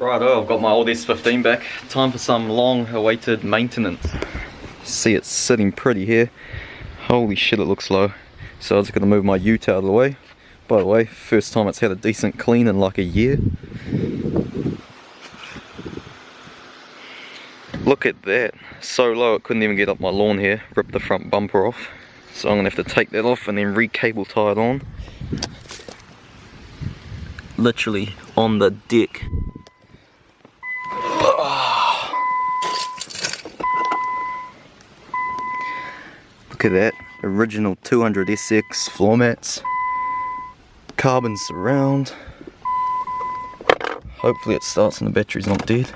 Righto, I've got my old S15 back. Time for some long-awaited maintenance. See, it's sitting pretty here. Holy shit, it looks low. So I was going to move my ute out of the way. By the way, first time it's had a decent clean in like a year. Look at that. So low it couldn't even get up my lawn here. Ripped the front bumper off. So I'm going to have to take that off and then re-cable tie it on. Literally on the deck. Look at that. Original 200 SX floor mats. Carbon surround. Hopefully it starts and the battery's not dead.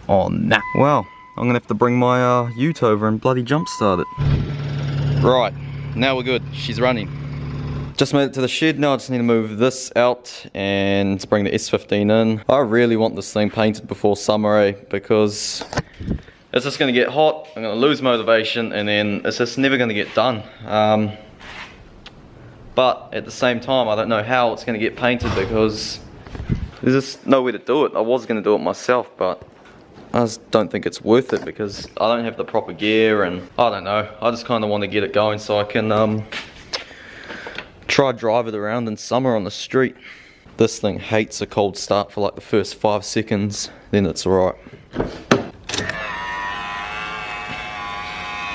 Oh nah. Well, I'm gonna have to bring my ute over and bloody jump start it. Right, now we're good. She's running. Just made it to the shed. Now I just need to move this out and bring the S15 in. I really want this thing painted before summer, because it's just gonna get hot. I'm gonna lose motivation, and then it's just never gonna get done. But at the same time, I don't know how it's gonna get painted because there's just nowhere to do it. I was gonna do it myself, but I just don't think it's worth it because I don't have the proper gear, and I don't know. I just kind of want to get it going so I can try drive it around in summer on the street. This thing hates a cold start for like the first 5 seconds, then it's alright.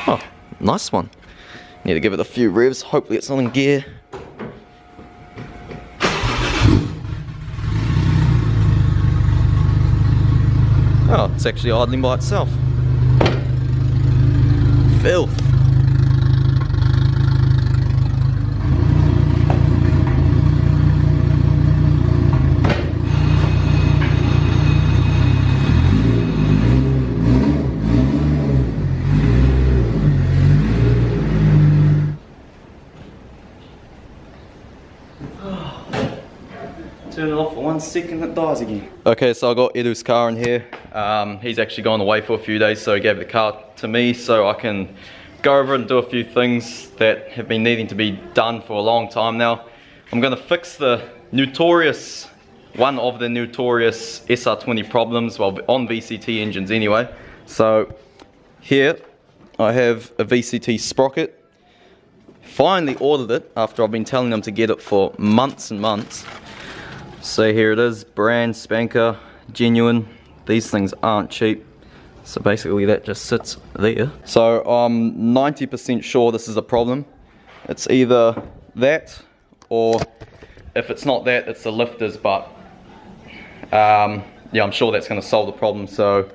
Oh, nice one. Need to give it a few revs, hopefully it's not in gear. Oh, it's actually idling by itself. Filth. Turn it off for 1 second, it dies again. Okay, so I got Edu's car in here. He's actually gone away for a few days, so he gave the car to me so I can go over and do a few things that have been needing to be done for a long time now. I'm gonna fix the Notorious, one of the Notorious SR20 problems, well, on VCT engines anyway. So here I have a VCT sprocket. Finally ordered it after I've been telling them to get it for months and months. So here it is, brand spanker, genuine. These things aren't cheap. So basically that just sits there. So I'm 90% sure this is a problem. It's either that, or if it's not that, it's the lifters, but yeah, I'm sure that's gonna solve the problem. So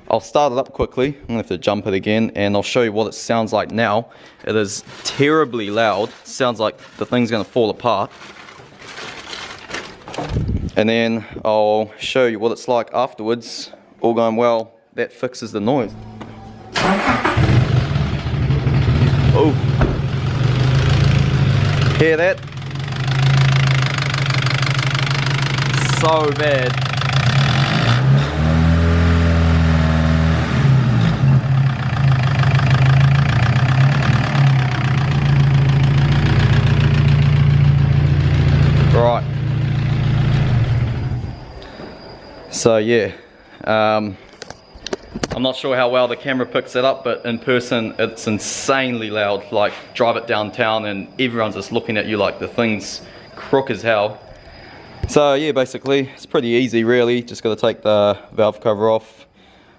I'll start it up quickly. I'm gonna have to jump it again, and I'll show you what it sounds like now. It is terribly loud. Sounds like the thing's gonna fall apart. And then I'll show you what it's like afterwards. All going well, that fixes the noise. Oh, hear that? So bad. Right. So yeah, I'm not sure how well the camera picks it up, but in person it's insanely loud. Like, drive it downtown and everyone's just looking at you like the thing's crook as hell. So yeah, basically it's pretty easy really. Just got to take the valve cover off.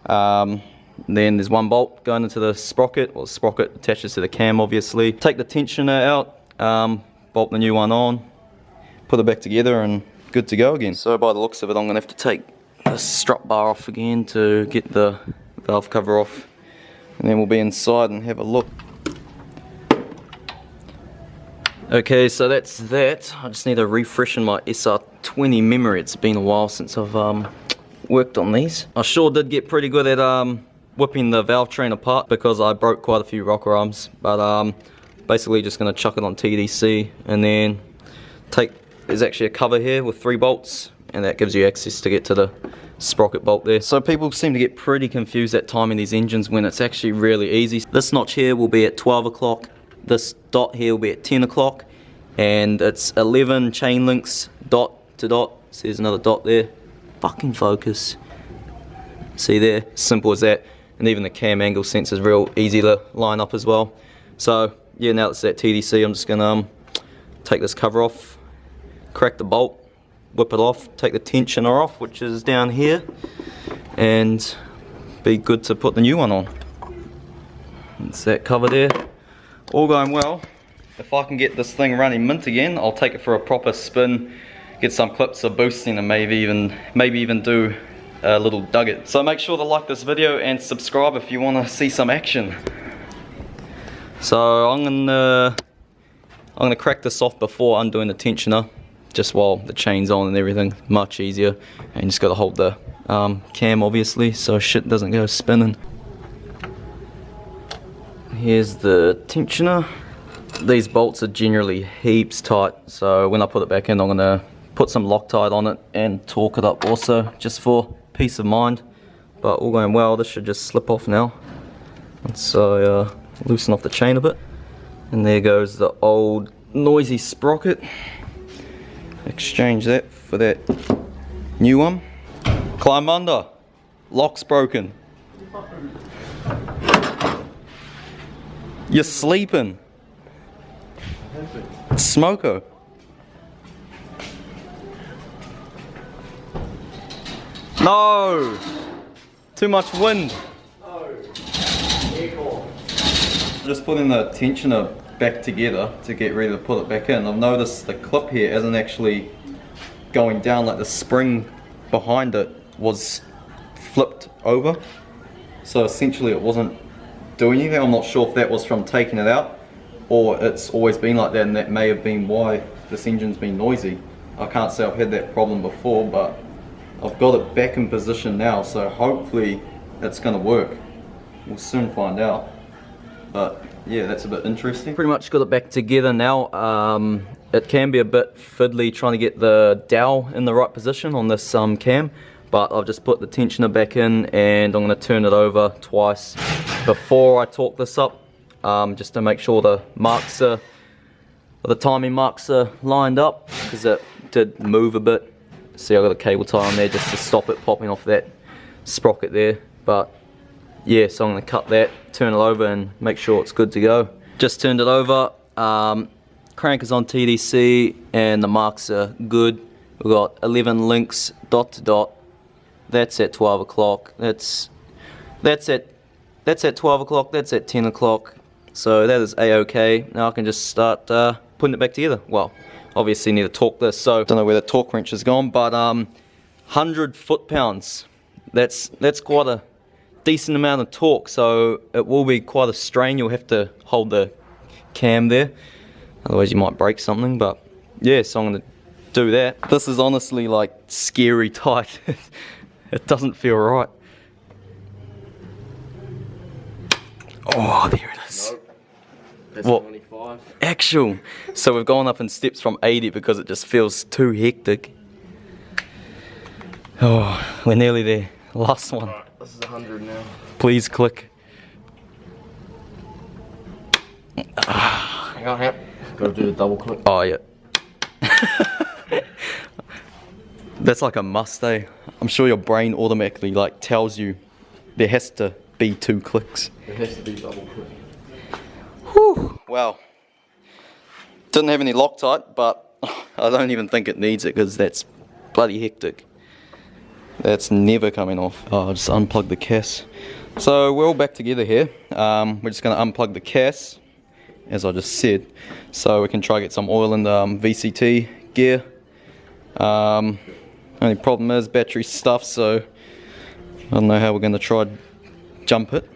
Then there's one bolt going into the sprocket. Well, the sprocket attaches to the cam obviously. Take the tensioner out, bolt the new one on, put it back together, and good to go again. So by the looks of it, I'm going to have to take the strut bar off again to get the valve cover off, and then we'll be inside and have a look. Okay, so that's that. I just need to refreshen my SR20 memory. It's been a while since I've worked on these. I sure did get pretty good at whipping the valve train apart because I broke quite a few rocker arms, but basically just going to chuck it on TDC, and then there's actually a cover here with 3 bolts, and that gives you access to get to the sprocket bolt there. So people seem to get pretty confused at timing these engines when it's actually really easy. This notch here will be at 12 o'clock, this dot here will be at 10 o'clock, and it's 11 chain links, dot to dot. See, there's another dot there. Fucking focus. See there, simple as that. And even the cam angle sensor is real easy to line up as well. So yeah, now it's that TDC, I'm just gonna take this cover off, crack the bolt, whip it off, take the tensioner off, which is down here, and be good to put the new one on. It's that cover there. All going well. If I can get this thing running mint again, I'll take it for a proper spin, get some clips of boosting, and maybe even do a little dugget. So make sure to like this video and subscribe if you want to see some action. So I'm gonna crack this off before undoing the tensioner, just while the chain's on and everything. Much easier, and you just got to hold the cam obviously so shit doesn't go spinning. Here's the tensioner. These bolts are generally heaps tight, so when I put it back in, I'm gonna put some Loctite on it and torque it up also, just for peace of mind. But all going well, this should just slip off now. So loosen off the chain a bit, and there goes the old noisy sprocket. Exchange that for that new one. Climb under. Lock's broken. You're sleeping. Smoko. No! Too much wind. No. Just putting the tensioner back together to get ready to put it back in. I've noticed the clip here isn't actually going down, like the spring behind it was flipped over. So essentially it wasn't doing anything. I'm not sure if that was from taking it out or it's always been like that, and that may have been why this engine's been noisy. I can't say I've had that problem before, but I've got it back in position now, so hopefully it's going to work. We'll soon find out. But yeah, that's a bit interesting. Pretty much got it back together now. It can be a bit fiddly trying to get the dowel in the right position on this cam, but I've just put the tensioner back in, and I'm going to turn it over twice before I torque this up, just to make sure the marks are, the timing marks are lined up, because it did move a bit. See, I've got a cable tie on there just to stop it popping off that sprocket there. But yeah, so I'm going to cut that, turn it over, and make sure it's good to go. Just turned it over. Crank is on TDC and the marks are good. We've got 11 links dot to dot. That's at 12 o'clock. That's at 12 o'clock. That's at 10 o'clock. So that is a-okay. Now I can just start putting it back together. Well, obviously need to torque this, so don't know where the torque wrench has gone, but 100 foot-pounds. That's quite a decent amount of torque, so it will be quite a strain. You'll have to hold the cam there, otherwise you might break something. But yeah, so I'm gonna do that. This is honestly like scary tight. It doesn't feel right. Oh, there it is. Nope. That's what? 25. Actual. So we've gone up in steps from 80 because it just feels too hectic. Oh, we're nearly there. Last one. Right, this is 100 now. Please click. Hang on, gotta do the double click. Oh yeah. That's like a must, eh? I'm sure your brain automatically like tells you there has to be 2 clicks. It has to be double click. Whew. Wow. Didn't have any Loctite, but I don't even think it needs it because that's bloody hectic. That's never coming off. Oh, I'll just unplug the case. So we're all back together here. We're just going to unplug the case, as I just said, so we can try to get some oil in the VCT gear. Only problem is battery stuff, so I don't know how we're going to try jump it.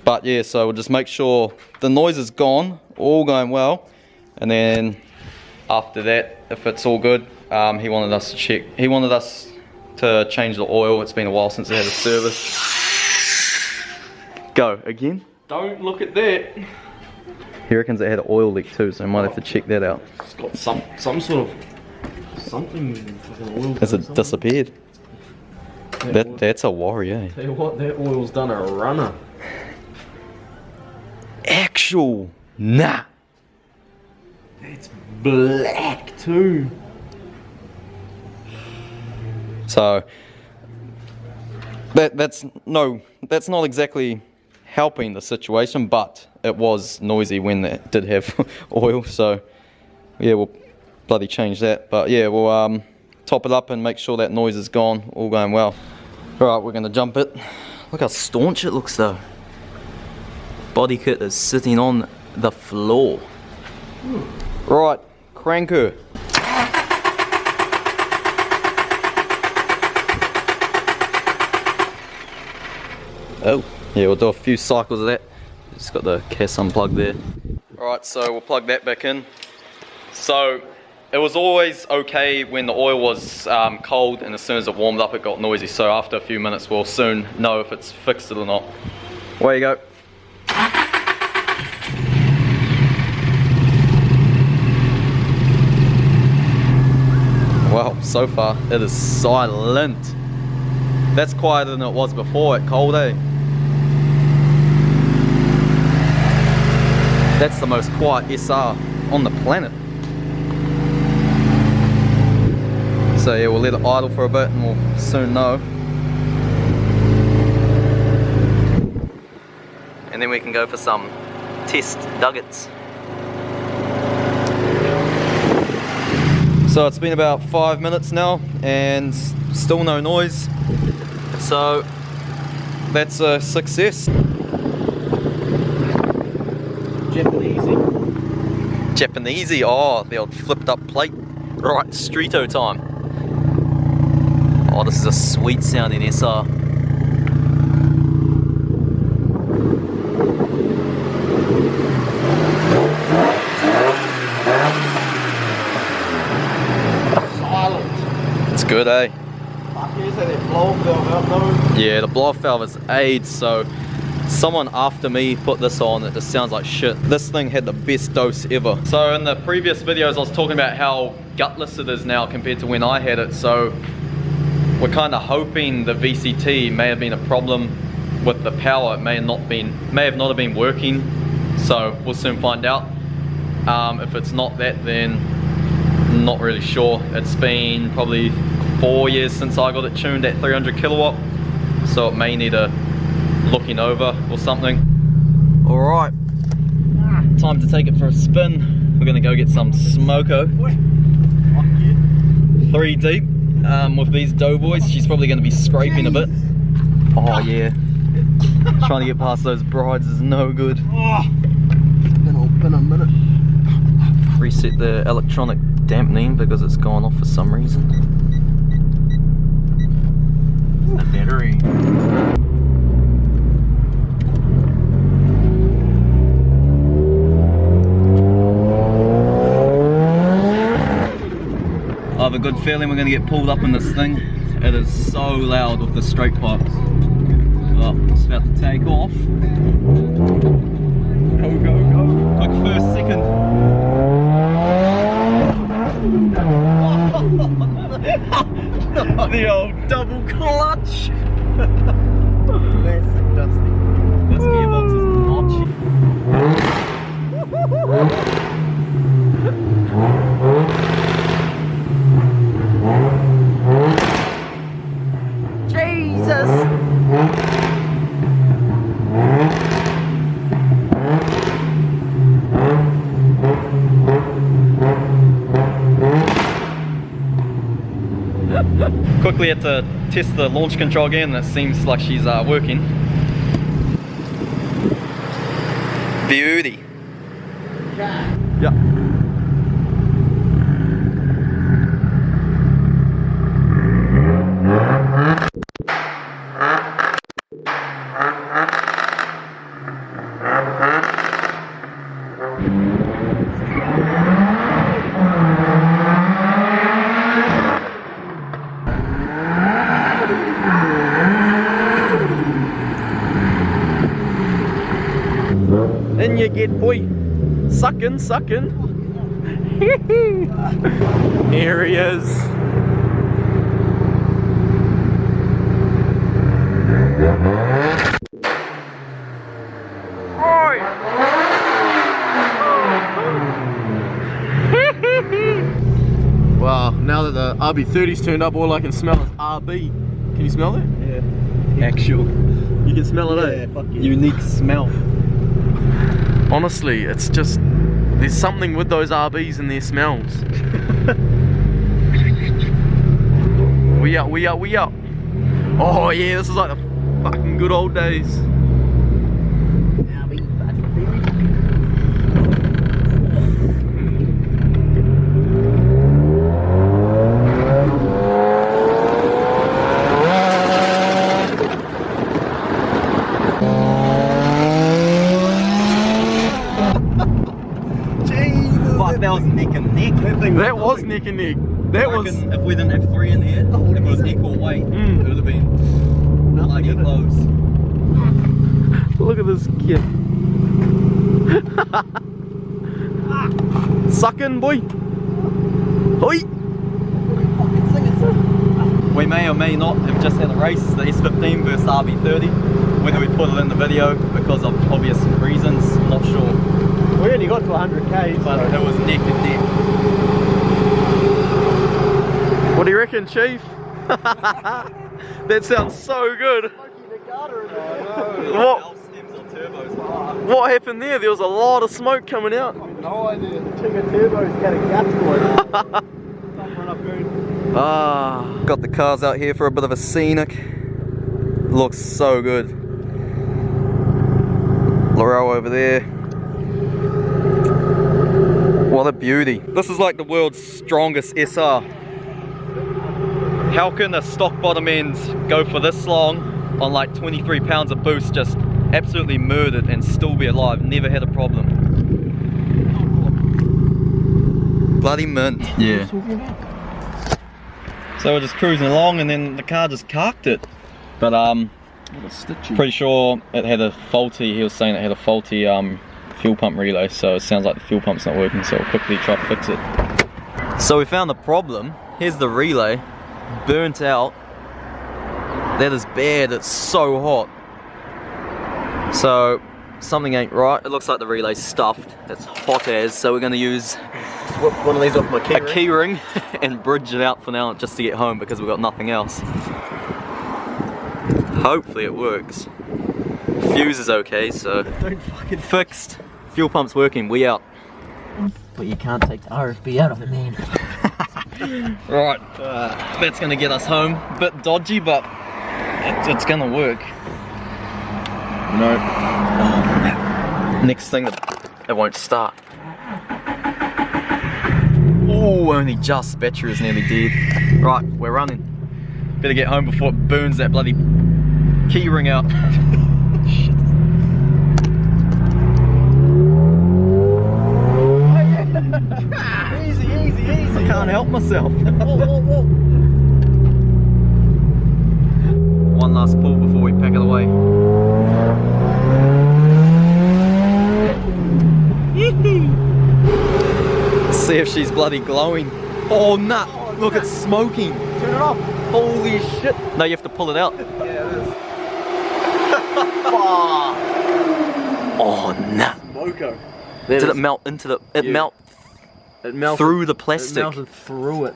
But yeah, so we'll just make sure the noise is gone, all going well, and then after that, if it's all good, he wanted us to check. He wanted us to change the oil. It's been a while since they had a service. Go again. Don't look at that. He reckons it had an oil leak too, so I might have to check that out. It's got some sort of something. Fucking oil. Has it disappeared? That's a worry, eh? Tell you what, that oil's done a runner. Actual nah. It's black too. So that's not exactly helping the situation, but it was noisy when it did have oil. So yeah, we'll bloody change that. But yeah, we'll top it up and make sure that noise is gone. All going well. Alright, we're gonna jump it. Look how staunch it looks though. Body kit is sitting on the floor. Right, crank her. Oh, yeah, we'll do a few cycles of that. Just got the cast unplugged there. Alright, so we'll plug that back in. So, it was always okay when the oil was cold, and as soon as it warmed up it got noisy. So after a few minutes we'll soon know if it's fixed it or not. Away you go. Well, so far it is silent. That's quieter than it was before at cold, eh? That's the most quiet SR on the planet. So yeah, we'll let it idle for a bit and we'll soon know. And then we can go for some test duggets. So it's been about 5 minutes now and still no noise. So that's a success. Japanesey, oh, the old flipped up plate. Right, Streeto time. Oh, this is a sweet sounding SR. Silent. It's good, eh? Yeah, the blow-off valve is AIDS, so someone after me put this on. It just sounds like shit. This thing had the best dose ever. So in the previous videos I was talking about how gutless it is now compared to when I had it, so we're kind of hoping the VCT may have been a problem with the power. It may have not have been working, so we'll soon find out. If it's not that, then I'm not really sure. It's been probably 4 years since I got it tuned at 300 kilowatt, so it may need a looking over or something. Alright, time to take it for a spin. We're gonna go get some smoko. 3 deep with these doughboys. She's probably gonna be scraping a bit. Oh yeah, trying to get past those brides is no good. Been a minute. Reset the electronic dampening because it's gone off for some reason. The battery. I have a good feeling we're going to get pulled up in this thing. It is so loud with the straight pipes. Oh, it's about to take off. Go, go, go. Quick first, second. The old double clutch. Classic Dusty. This gearbox is Jesus! Quickly had to test the launch control again. It seems like she's working. Beauty. Yeah. In you get, boy. Sucking, sucking. Here he is. Oi! Wow, now that the RB30's turned up, all I can smell is RB. Can you smell that? Yeah. Actual. You can smell it, eh? Yeah, fuck yeah. Unique smell. Honestly, it's just, there's something with those RBs and their smells. We up. Oh yeah, this is like the fucking good old days. That was neck and neck. That was neck and neck. That was. If we didn't have 3 in here, if it was equal weight, it would have been bloody close. Look at this kid. Suck in, boy. Hoi. We may or may not have just had a race, the S15 versus RB30. Whether we put it in the video because of obvious reasons, not sure. We only got to 100k, But it was neck and neck. What do you reckon, Chief? That sounds so good. What happened there? There was a lot of smoke coming out. No idea. King of Turbo's got a guts boy. Got the cars out here for a bit of a scenic. Looks so good. Laurel over there. What a beauty. This is like the world's strongest SR. How can a stock bottom end go for this long on like 23 pounds of boost, just absolutely murdered and still be alive? Never had a problem. Bloody mint. Yeah. So we're just cruising along and then the car just carked it. But pretty sure it had a faulty, he was saying it had a faulty fuel pump relay, so it sounds like the fuel pump's not working, so we'll quickly try to fix it. So we found the problem. Here's the relay, burnt out. That is bad, it's so hot. So something ain't right. It looks like the relay's stuffed. It's hot as, so we're gonna use Whip one of these off my key ring. key ring and bridge it out for now just to get home because we've got nothing else. Hopefully it works. Fuse is okay, so Don't fucking. fixed. Fuel pump's working, we out. But you can't take the RFB out of it, man. Right, that's gonna get us home. A bit dodgy, but it's gonna work. No. Next thing, it won't start. Oh, only just. Battery is nearly dead. Right, we're running. Better get home before it burns that bloody key ring out. Shit. Easy, easy, easy. I can't help myself. Whoa. One last pull before we pack it away. See if she's bloody glowing. Oh nut! Look, it's smoking. Turn it off. Holy shit! No, you have to pull it out. Yeah, it is. Oh nut! Moco. Did it melt into the? It melted through the plastic. It melted through it.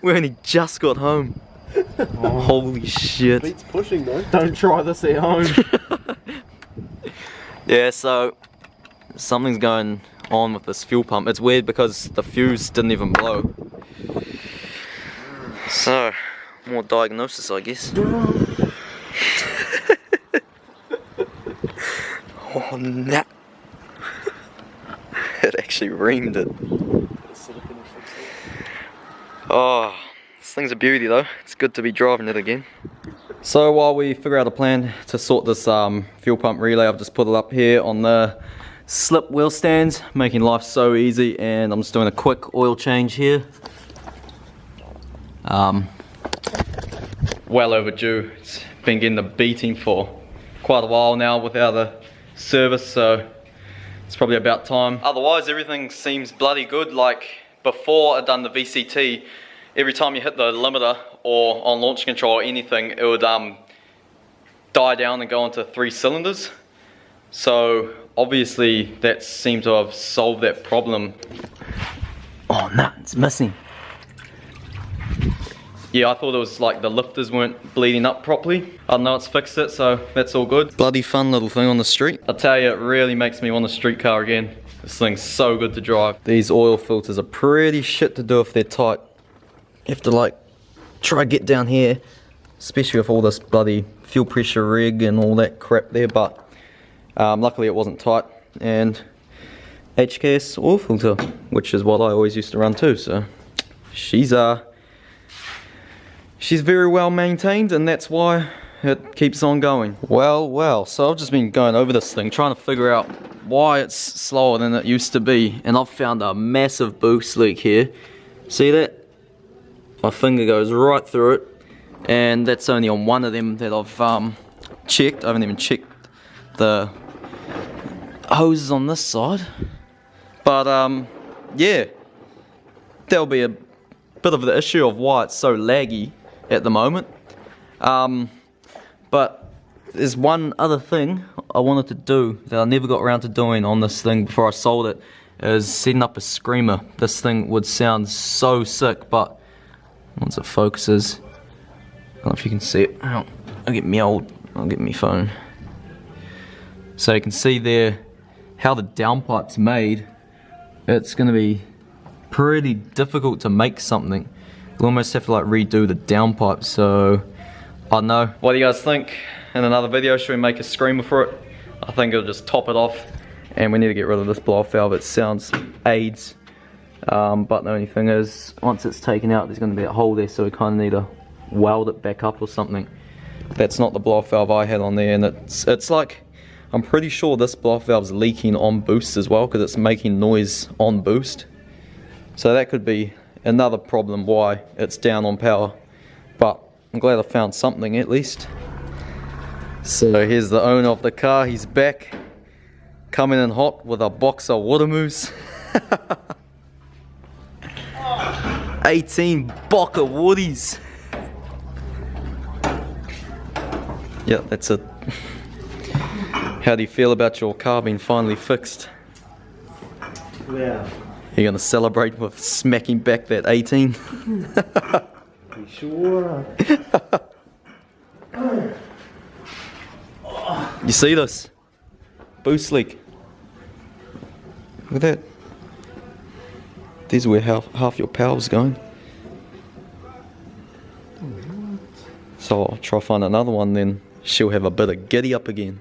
We only just got home. Oh, holy shit! Beats pushing though. Don't try this at home. Yeah, so something's going on with this fuel pump. It's weird because the fuse didn't even blow. So, more diagnosis, I guess. Oh, nah. It actually reamed it. Oh, this thing's a beauty though. It's good to be driving it again. So while we figure out a plan to sort this fuel pump relay, I've just put it up here on the slip wheel stands, making life so easy, and I'm just doing a quick oil change here. Well overdue. It's been getting the beating for quite a while now without a service, so it's probably about time. Otherwise everything seems bloody good. Like before I'd done the VCT, every time you hit the limiter or on launch control or anything, it would die down and go into 3 cylinders. So obviously that seemed to have solved that problem. Oh no, it's missing. yeah, I thought it was like the lifters weren't bleeding up properly. I don't know, it's fixed it, so that's all good. Bloody fun little thing on the street. I tell you, it really makes me want a street car again. This thing's so good to drive. These oil filters are pretty shit to do if they're tight. You have to like try get down here, especially with all this bloody fuel pressure rig and all that crap there, but luckily it wasn't tight. And HKS oil filter, which is what I always used to run too, so she's very well maintained, and that's why it keeps on going. Well, so I've just been going over this thing, trying to figure out why it's slower than it used to be, and I've found a massive boost leak here. See that? My finger goes right through it, and that's only on one of them that I've checked. I haven't even checked the hoses on this side. But yeah, there'll be a bit of the issue of why it's so laggy at the moment. But there's one other thing I wanted to do that I never got around to doing on this thing before I sold it, is setting up a screamer. This thing would sound so sick, but once it focuses, I don't know if you can see it. I'll get me phone. So you can see there how the downpipe's made. It's going to be pretty difficult to make something. You'll almost have to like redo the downpipe, so I don't know. What do you guys think? In another video, should we make a screamer for it? I think it'll just top it off, and we need to get rid of this blow-off valve. It sounds AIDS, but the only thing is, once it's taken out, there's going to be a hole there, so we kind of need to weld it back up or something. That's not the blow-off valve I had on there, and it's like, I'm pretty sure this blow-off valve's leaking on boost as well, because it's making noise on boost. So that could be another problem why it's down on power. But I'm glad I found something at least. So here's the owner of the car, he's back. Coming in hot with a box of water mousse. 18 bock of woodies. Yeah, that's it. How do you feel about your car being finally fixed? Yeah. You're gonna celebrate with smacking back that 18? You sure? You see this? Boost leak. Look at that. This is where half your power's going. So I'll try find another one, then she'll have a bit of giddy up again.